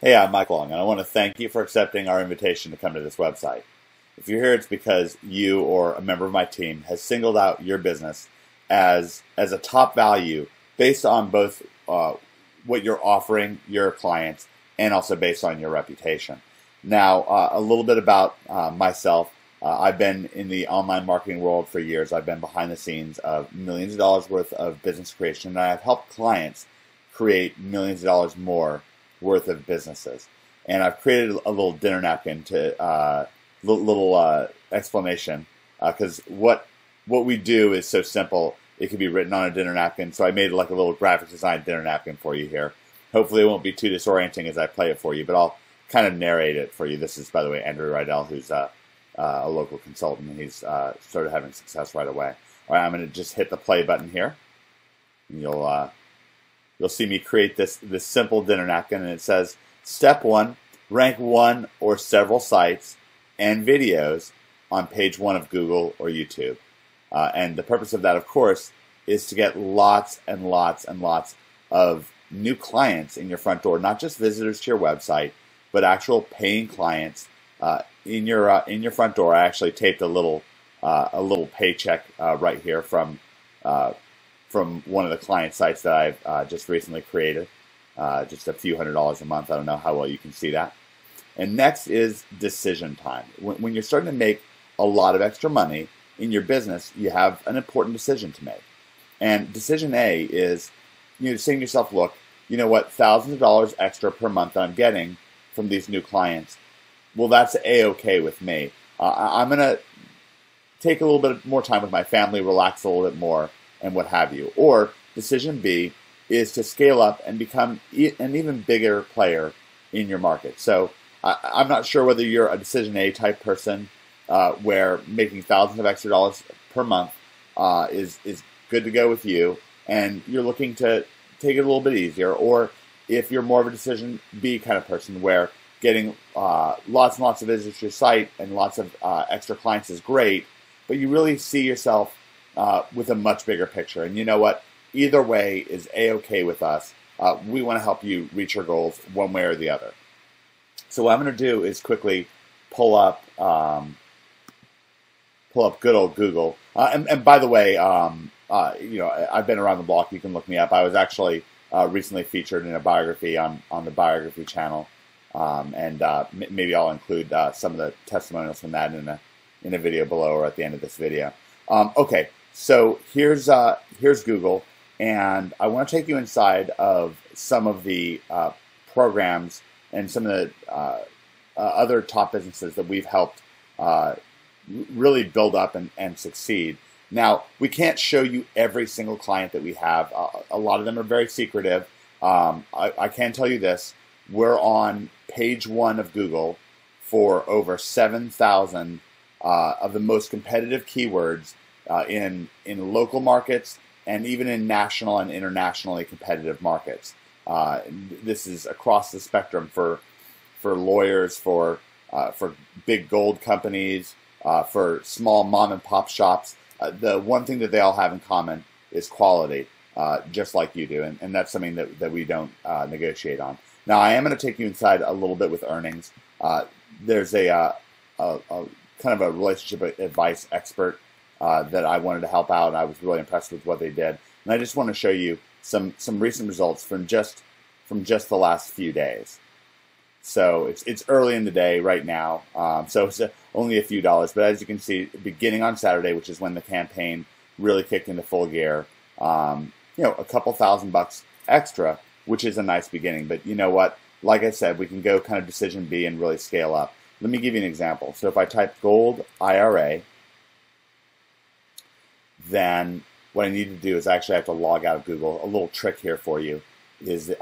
Hey, I'm Mike Long, and I want to thank you for accepting our invitation to come to this website. If you're here, it's because you or a member of my team has singled out your business as a top value based on both what you're offering your clients and also based on your reputation. Now, a little bit about myself. I've been in the online marketing world for years. I've been behind the scenes of millions of dollars worth of business creation, and I've helped clients create millions of dollars more worth of businesses. And I've created a little dinner napkin to little explanation because what we do is so simple. It can be written on a dinner napkin. So I made like a little graphic design dinner napkin for you here. Hopefully it won't be too disorienting as I play it for you, but I'll kind of narrate it for you. This is, by the way, Andrew Rydell, who's a local consultant, and he's started having success right away. All right, I'm going to just hit the play button here. And you'll see me create this simple dinner napkin, and it says, Step 1, rank one or several sites and videos on page 1 of Google or YouTube. And the purpose of that, of course, is to get lots and lots and lots of new clients in your front door, not just visitors to your website, but actual paying clients in your front door. I actually taped a little paycheck right here from one of the client sites that I've just recently created, just a few $100s a month. I don't know how well you can see that. And next is decision time. When you're starting to make a lot of extra money in your business, you have an important decision to make. And decision A is, saying to yourself, look, you know what, thousands of dollars extra per month that I'm getting from these new clients, well, that's A-okay with me. I'm going to take a little bit more time with my family, relax a little bit more, and what have you. Or decision B is to scale up and become an even bigger player in your market. So I'm not sure whether you're a decision A type person where making thousands of extra dollars per month is good to go with you, and you're looking to take it a little bit easier, or if you're more of a decision B kind of person where getting lots and lots of visitors to your site and lots of extra clients is great, but you really see yourself with a much bigger picture. And you know what? Either way is A-okay with us. We want to help you reach your goals one way or the other. So what I'm going to do is quickly pull up good old Google. And by the way, I've been around the block. You can look me up. I was actually recently featured in a biography on the biography channel, and maybe I'll include some of the testimonials from that in a video below or at the end of this video. Okay, so here's Google, and I want to take you inside of some of the programs and some of the other top businesses that we've helped really build up and succeed. Now, we can't show you every single client that we have. A lot of them are very secretive. I can tell you this. We're on page 1 of Google for over 7,000 of the most competitive keywords in local markets and even in national and internationally competitive markets. This is across the spectrum for lawyers, for big gold companies, for small mom and pop shops. The one thing that they all have in common is quality, just like you do, and that's something that we don't negotiate on. Now, I am going to take you inside a little bit with earnings. There's a kind of a relationship advice expert that I wanted to help out, and I was really impressed with what they did. And I just want to show you some recent results from just the last few days. So it's early in the day right now, so it's only a few dollars. But as you can see, beginning on Saturday, which is when the campaign really kicked into full gear, a couple $1,000 extra, which is a nice beginning. But you know what? Like I said, we can go kind of decision B and really scale up. Let me give you an example. So if I type gold IRA, then what I need to do is actually have to log out of Google. A little trick here for you is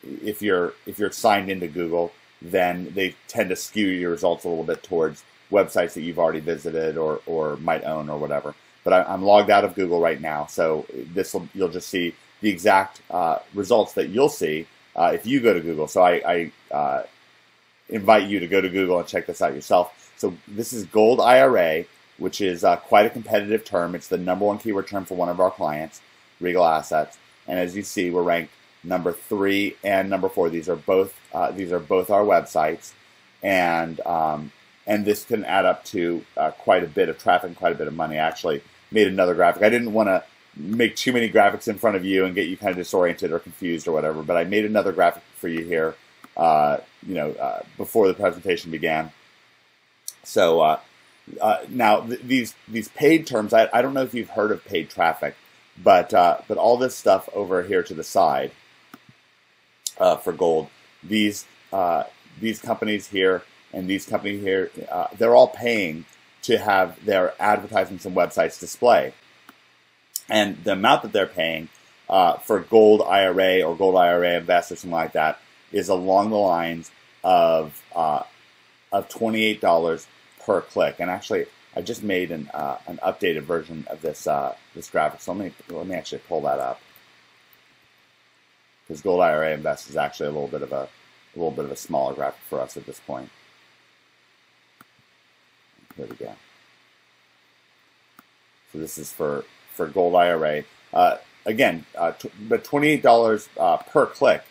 if you're signed into Google, then they tend to skew your results a little bit towards websites that you've already visited or might own or whatever. But I'm logged out of Google right now, so you'll just see the exact results that you'll see if you go to Google. So I invite you to go to Google and check this out yourself. So this is Gold IRA, which is quite a competitive term. It's the #1 keyword term for one of our clients, Regal Assets. And as you see, we're ranked number 3, and number 4. These are both our websites, and this can add up to quite a bit of traffic and quite a bit of money. I actually made another graphic. I didn't want to make too many graphics in front of you and get you kind of disoriented or confused or whatever, but I made another graphic for you here, before the presentation began. So now these paid terms, I don't know if you've heard of paid traffic, but all this stuff over here to the side for gold, these companies here and these companies here, they're all paying to have their advertisements and websites display. And the amount that they're paying for Gold IRA or Gold IRA Invest or something like that is along the lines of $28 per click. And actually, I just made an updated version of this graphic. So let me actually pull that up, because Gold IRA Invest is actually a little bit of a smaller graphic for us at this point. Here we go. So this is for Gold IRA. Again, but $28 per click,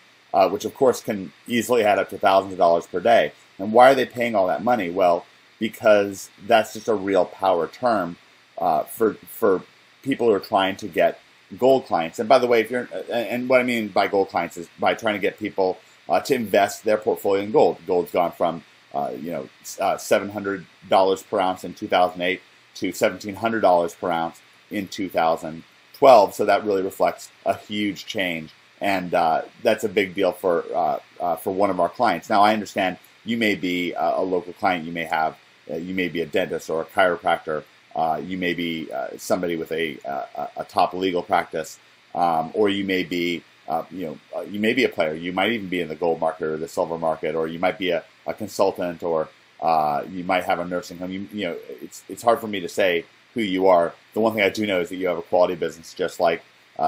which of course can easily add up to thousands of dollars per day. And why are they paying all that money? Well, because that's just a real power term for people who are trying to get gold clients. And by the way, and what I mean by gold clients is by trying to get people to invest their portfolio in gold. Gold's gone from $700 per ounce in 2008 to $1,700 per ounce in 2012. So that really reflects a huge change, and that's a big deal for one of our clients. Now, I understand you may be a local client. You may be a dentist or a chiropractor. You may be somebody with a top legal practice, or you may be you may be a player. You might even be in the gold market or the silver market, or you might be a consultant, or you might have a nursing home. It's hard for me to say who you are. The one thing I do know is that you have a quality business, just like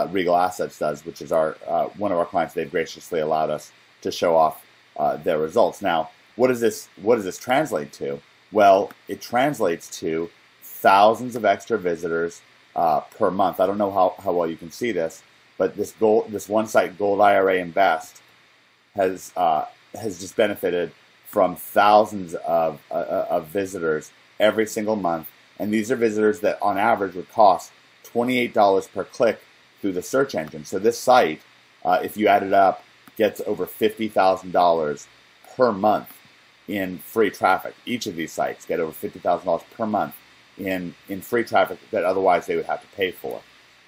Regal Assets does, which is one of our clients. They've graciously allowed us to show off their results. Now, what does this translate to? Well, it translates to thousands of extra visitors per month. I don't know how well you can see this, but this one site, Gold IRA Invest, has just benefited from thousands of visitors every single month. And these are visitors that on average would cost $28 per click through the search engine. So this site, if you add it up, gets over $50,000 per month in free traffic. Each of these sites get over $50,000 per month in free traffic that otherwise they would have to pay for.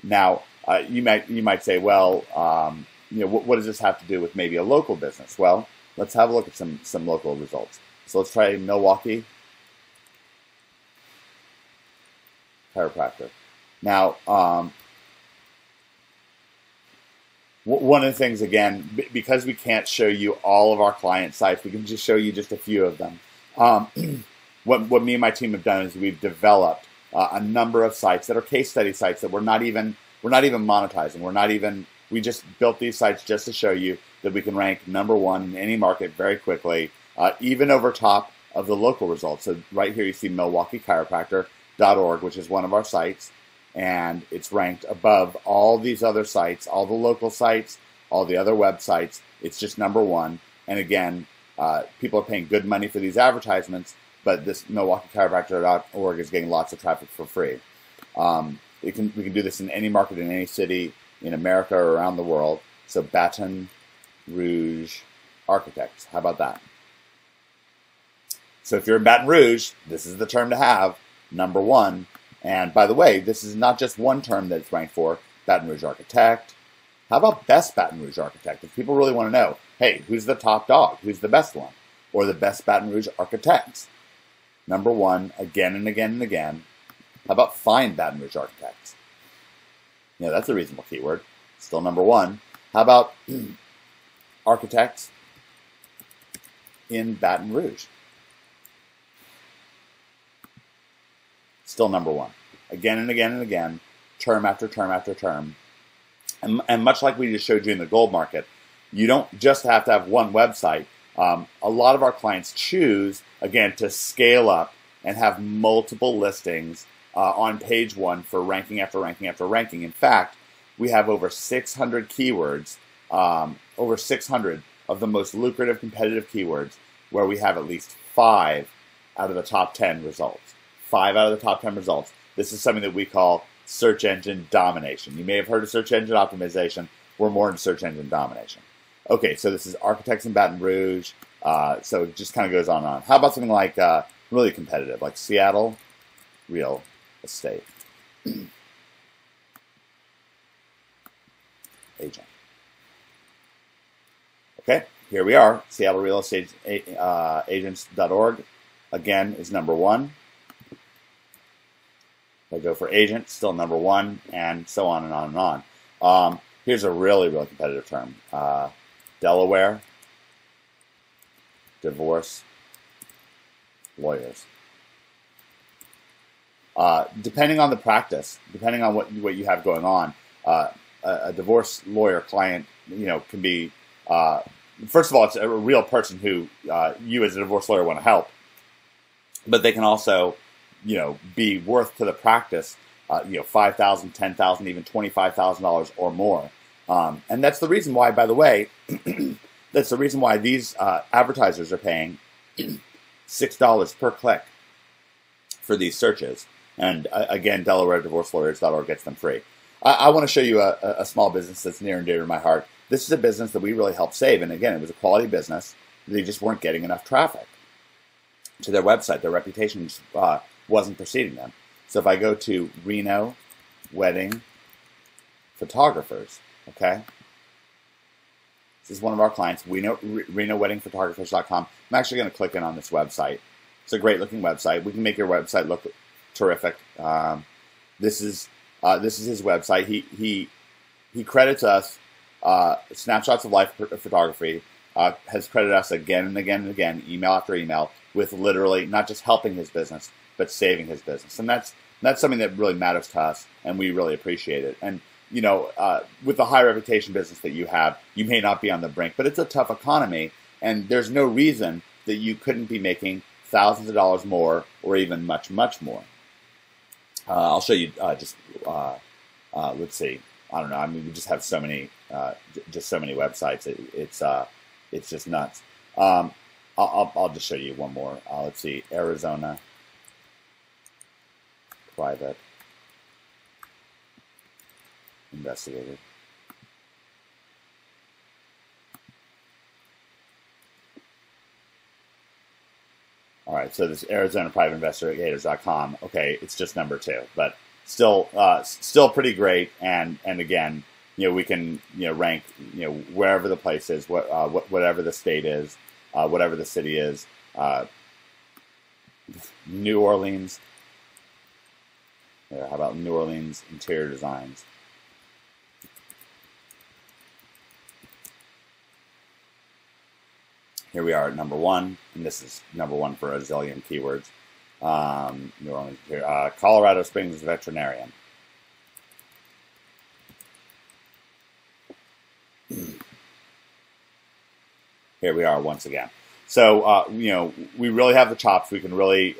Now, you might say, well, what does this have to do with maybe a local business? Well, let's have a look at some local results. So let's try Milwaukee Chiropractor. Now, one of the things, again, because we can't show you all of our client sites, we can just show you just a few of them. What me and my team have done is we've developed a number of sites that are case study sites that we're not even monetizing. We just built these sites just to show you that we can rank #1 in any market very quickly, even over top of the local results. So right here you see MilwaukeeChiropractor.org, which is one of our sites, and it's ranked above all these other sites, all the local sites, all the other websites. It's just #1. And again, people are paying good money for these advertisements, but this MilwaukeeChiropractor.org is getting lots of traffic for free. We can do this in any market, in any city, in America or around the world. So Baton Rouge Architects, how about that? So if you're in Baton Rouge, this is the term to have, #1. And by the way, this is not just one term that it's ranked for, Baton Rouge Architect. How about Best Baton Rouge Architect? If people really want to know, hey, who's the top dog? Who's the best one? Or the Best Baton Rouge Architects? #1, again and again and again. How about Find Baton Rouge Architects? Yeah, that's a reasonable keyword. Still #1. How about Architects in Baton Rouge? Still #1. Again and again and again, term after term after term. And much like we just showed you in the gold market, you don't just have to have one website. A lot of our clients choose, again, to scale up and have multiple listings on page 1 for ranking after ranking after ranking. In fact, we have over 600 keywords over 600 of the most lucrative competitive keywords where we have at least 5 out of the top 10 results. 5 out of the top 10 results. This is something that we call search engine domination. You may have heard of search engine optimization. We're more into search engine domination. Okay, so this is architects in Baton Rouge. So it just kind of goes on and on. How about something like really competitive, like Seattle Real Estate Agent. Okay, here we are. Seattle Real Estate Agents.org, again, is number 1. I go for agent, still number 1, and so on and on and on. Here's a really, really competitive term. Delaware divorce lawyers. Depending on the practice, depending on what you have going on, a divorce lawyer client, can be, first of all, it's a real person who you as a divorce lawyer want to help, but they can also, be worth to the practice, $5,000, $10,000, even $25,000 or more. And that's the reason why, by the way, that's the reason why these advertisers are paying $6 per click for these searches. And again, DelawareDivorceLawyers.org gets them free. I want to show you a small business that's near and dear to my heart. This is a business that we really helped save. And again, it was a quality business. They just weren't getting enough traffic to their website. Their reputation wasn't preceding them. So if I go to Reno Wedding Photographers, okay? This is one of our clients, RenoWeddingPhotographers.com. I'm actually going to click in on this website. It's a great looking website. We can make your website look terrific. This is his website. He credits us, Snapshots of Life Photography, has credited us again and again and again, email after email, with literally not just helping his business, but saving his business. And that's something that really matters to us, and we really appreciate it. And with the high reputation business that you have, you may not be on the brink, but it's a tough economy, and there's no reason that you couldn't be making thousands of dollars more, or even much, much more. I'll show you let's see. I don't know. I mean, we just have so many websites. It's just nuts. I'll just show you one more. Let's see. Arizona Private Investigator. All right, so this Arizona Private Investigators.com. Okay, it's just number 2, but still pretty great. And again, we can rank wherever the place is, whatever the state is, whatever the city is. New Orleans. How about New Orleans interior designs? Here we are at number 1, and this is number 1 for a zillion keywords. New Orleans, Colorado Springs Veterinarian. Here we are once again. So we really have the chops. We can really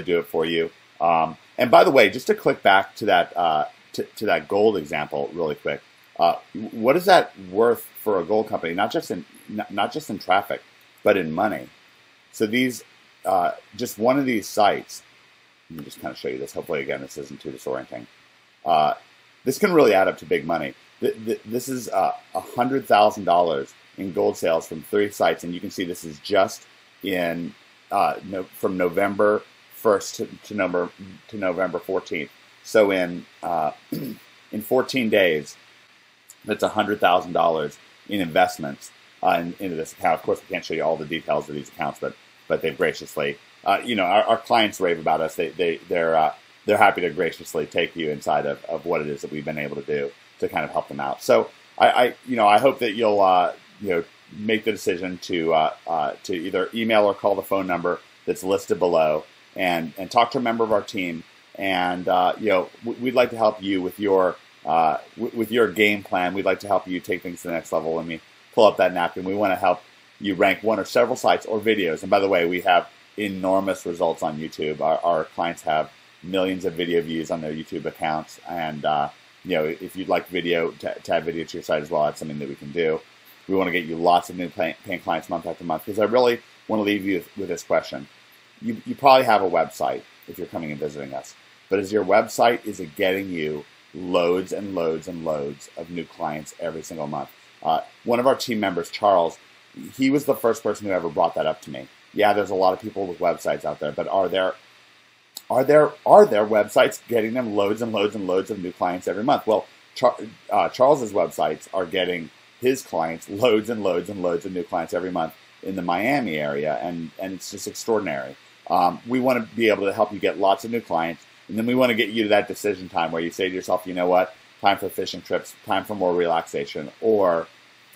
do it for you. And by the way, just to click back to that to that gold example really quick. What is that worth for a gold company? Not just in traffic, but in money. So these, just one of these sites, let me just kind of show you this. Hopefully, again, this isn't too disorienting. This can really add up to big money. This is $100,000 in gold sales from 3 sites, and you can see this is just in from November 1st to November 14th. So in 14 days, that's $100,000 in investments into this account. Of course, we can't show you all the details of these accounts, but they've graciously, our clients rave about us. They're happy to graciously take you inside of what it is that we've been able to do to kind of help them out. So I hope that you'll make the decision to either email or call the phone number that's listed below, and talk to a member of our team. And we'd like to help you with your game plan. We'd like to help you take things to the next level. When we pull up that napkin, we want to help you rank one or several sites or videos. And by the way, we have enormous results on YouTube. Our clients have millions of video views on their YouTube accounts, and if you'd like video to add video to your site as well, that's something that we can do. We want to get you lots of new paying clients month after month, because I really want to leave you with this question. You probably have a website if you're coming and visiting us, but is it getting you loads and loads and loads of new clients every single month? One of our team members, Charles, he was the first person who ever brought that up to me. Yeah, there's a lot of people with websites out there, but are there websites getting them loads and loads and loads of new clients every month? Well, Charles's websites are getting his clients loads and loads and loads of new clients every month in the Miami area, and it's just extraordinary. We want to be able to help you get lots of new clients, and then we want to get you to that decision time where you say to yourself, you know what, time for fishing trips, time for more relaxation, or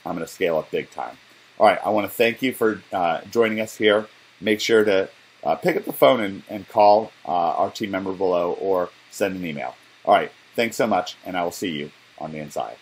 I'm going to scale up big time. All right, I want to thank you for joining us here. Make sure to pick up the phone and call our team member below, or send an email. All right, thanks so much, and I will see you on the inside.